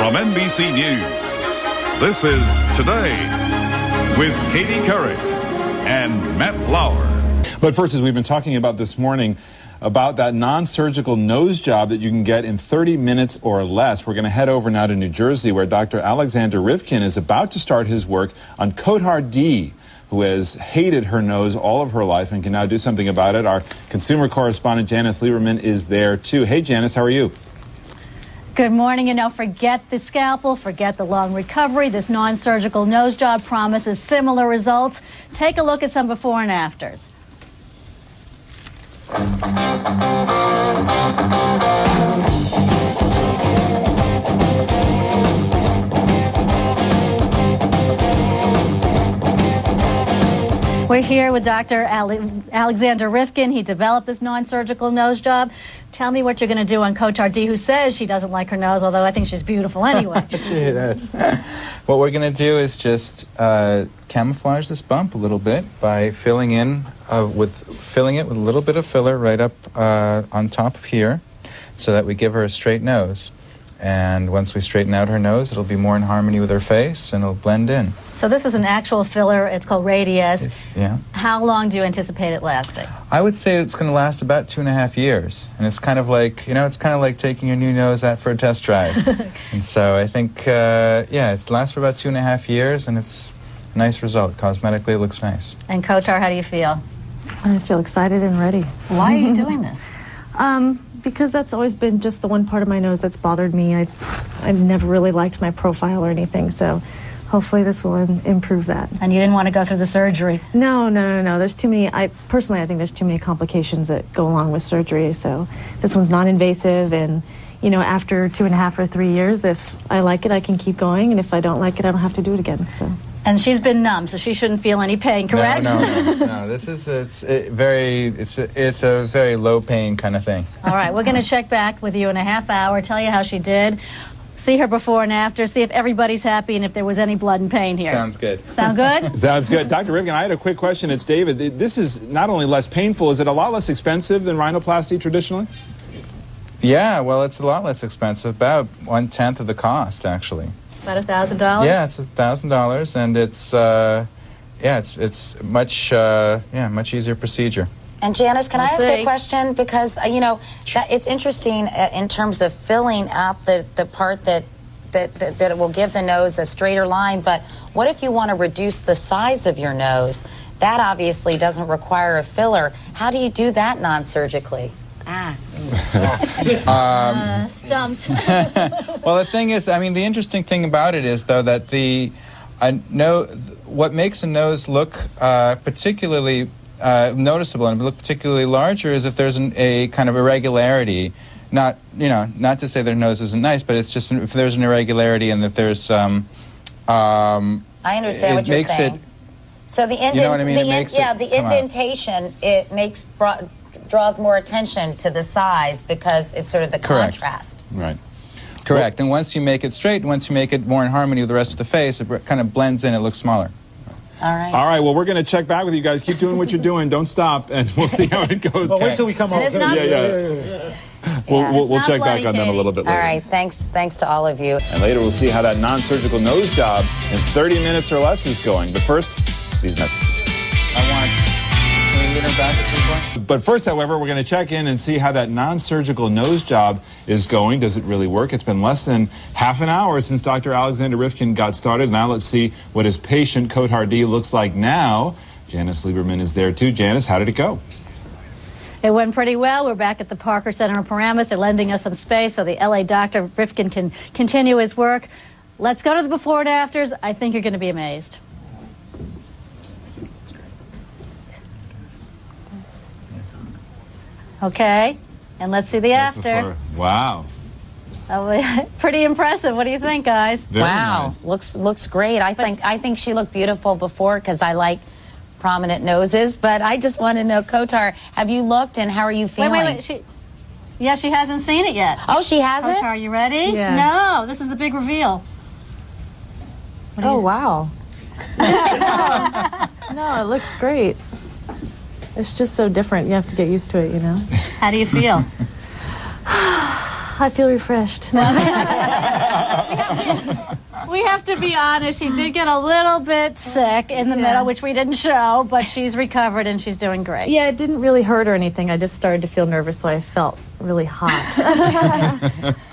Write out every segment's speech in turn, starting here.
From NBC News, this is Today with Katie Couric and Matt Lauer. But first, as we've been talking about this morning, about that non-surgical nose job that you can get in 30 minutes or less. We're going to head over now to New Jersey, where Dr. Alexander Rivkin is about to start his work on Cotard D, who has hated her nose all of her life and can now do something about it. Our consumer correspondent, Janice Lieberman, is there too. Hey, Janice, how are you? Good morning. And now forget the scalpel, forget the long recovery. This non-surgical nose job promises similar results. Take a look at some before and afters. We're here with Dr. Alexander Rivkin. He developed this non-surgical nose job. Tell me what you're going to do on Cotard D, who says she doesn't like her nose, although I think she's beautiful anyway. She does. What we're going to do is just camouflage this bump a little bit by filling it with a little bit of filler right up on top of here, so that we give her a straight nose. And once we straighten out her nose, it'll be more in harmony with her face, and it'll blend in. So this is an actual filler. It's called Radius. Yeah. How long do you anticipate it lasting? I would say it's going to last about 2.5 years. And it's kind of like, it's kind of like taking your new nose out for a test drive. And so I think, it lasts for about 2.5 years, and it's a nice result. Cosmetically, it looks nice. And Cotard, how do you feel? I feel excited and ready. Why are you doing this? Because that's always been just the one part of my nose that's bothered me. I've never really liked my profile or anything, so hopefully this will improve that. And you didn't want to go through the surgery? No. There's too many. I think there's too many complications that go along with surgery, so this one's non-invasive, and after 2.5 or 3 years, if I like it, I can keep going, and if I don't like it, I don't have to do it again. So. And she's been numb, so she shouldn't feel any pain, correct? No. This is it's a very low pain kind of thing. All right, we're going to check back with you in a half hour, tell you how she did, see her before and after, see if everybody's happy and if there was any blood and pain here. Sounds good. Sound good? Sounds good. Dr. Rivkin, I had a quick question. It's David. This is not only less painful, is it a lot less expensive than rhinoplasty traditionally? Yeah, well, it's a lot less expensive, about 1/10 of the cost, actually. About $1,000? Yeah, it's $1,000, and it's much easier procedure. And Janice, can I ask a question? Because it's interesting in terms of filling out the part that it will give the nose a straighter line. But what if you want to reduce the size of your nose? That obviously doesn't require a filler. How do you do that non-surgically? Stumped. Well, the thing is, the interesting thing about it is, though, that what makes a nose look particularly noticeable and look particularly larger is if there's a kind of irregularity. Not to say their nose isn't nice, but it's just if there's an irregularity and that there's I understand what you're saying. So the indentation draws more attention to the size because it's sort of the contrast. Right. Correct. And once you make it straight, once you make it more in harmony with the rest of the face, it kind of blends in, it looks smaller. All right. All right, well, we're going to check back with you guys. Keep doing what you're doing. Don't stop, and we'll see how it goes. Well, wait till we come home. We'll check back on them a little bit later. All right, thanks to all of you. And later we'll see how that non-surgical nose job in 30 minutes or less is going. But first, these messages. Can we get her back at some point? But first, however, we're going to check in and see how that non-surgical nose job is going. Does it really work? It's been less than half an hour since Dr. Alexander Rivkin got started. Now let's see what his patient, Cotard D, looks like now. Janice Lieberman is there too. Janice, how did it go? It went pretty well. We're back at the Parker Center in Paramus. They're lending us some space so the LA Dr. Rivkin can continue his work. Let's go to the before and afters. I think you're going to be amazed. Okay, and let's see the after. Wow. Pretty impressive. What do you think, guys? Very nice. Looks great. I think she looked beautiful before because I like prominent noses. But I just want to know, Cotard, have you looked and how are you feeling? Wait. She hasn't seen it yet. Oh, she hasn't? Cotard, are you ready? Yeah. No, this is the big reveal. Oh, wow. No, it looks great. It's just so different. You have to get used to it, How do you feel? I feel refreshed. We have to be honest. She did get a little bit sick in the middle, which we didn't show, but she's recovered and she's doing great. Yeah, it didn't really hurt or anything. I just started to feel nervous, so I felt really hot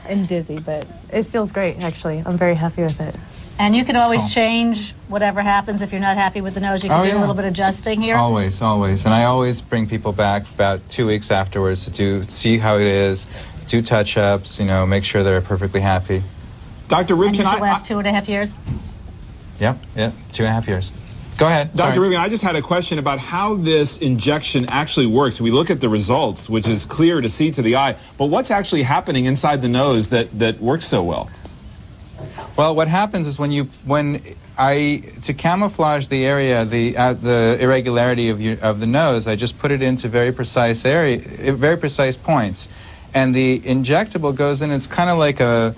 and dizzy, but it feels great, actually. I'm very happy with it. And you can always change whatever happens if you're not happy with the nose. You can do a little bit of adjusting here. Always, always. And I always bring people back about 2 weeks afterwards to see how it is, do touch-ups, you know, make sure they're perfectly happy. Dr. Rivkin, And this will last 2.5 years? Yep, 2.5 years. Go ahead. Dr. Rivkin, I just had a question about how this injection actually works. We look at the results, which is clear to see to the eye, but what's actually happening inside the nose that works so well? Well, what happens is to camouflage the area, the irregularity of the nose, I just put it into very precise points, and the injectable goes in. It's kind of like a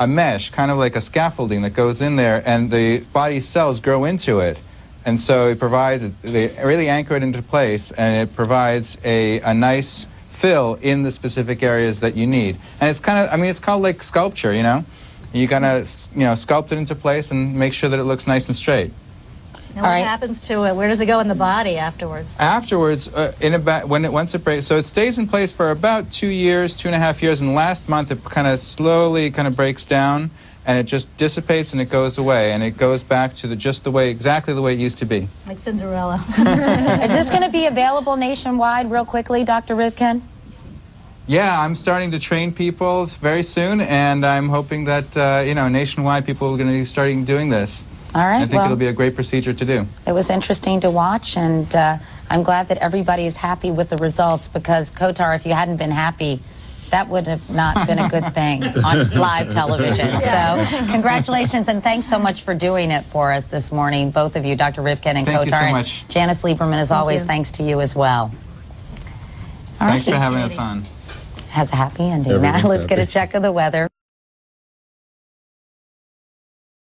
mesh, kind of like a scaffolding that goes in there, and the body cells grow into it, and so it provides. They really anchor it into place, and it provides a nice fill in the specific areas that you need. And it's kind of, I mean, it's called like sculpture, you know. You gotta, sculpt it into place and make sure that it looks nice and straight. And what happens to it? Where does it go in the body afterwards? Afterwards, once it breaks, so it stays in place for about 2 years, 2.5 years, and last month it kind of slowly breaks down, and it just dissipates and it goes away, and it goes back to exactly the way it used to be. Like Cinderella. Is this going to be available nationwide real quickly, Dr. Rivkin? Yeah, I'm starting to train people very soon, and I'm hoping that, nationwide people are going to be starting doing this. All right. I think it'll be a great procedure to do. It was interesting to watch, and I'm glad that everybody is happy with the results, because, Kotar, if you hadn't been happy, that would have not been a good thing on live television. So congratulations, and thanks so much for doing it for us this morning, both of you, Dr. Rivkin and Kotar. Thank you so much. And Janice Lieberman, as always, thanks to you as well. Thanks for having us on. Has a happy ending. Now let's get a check of the weather.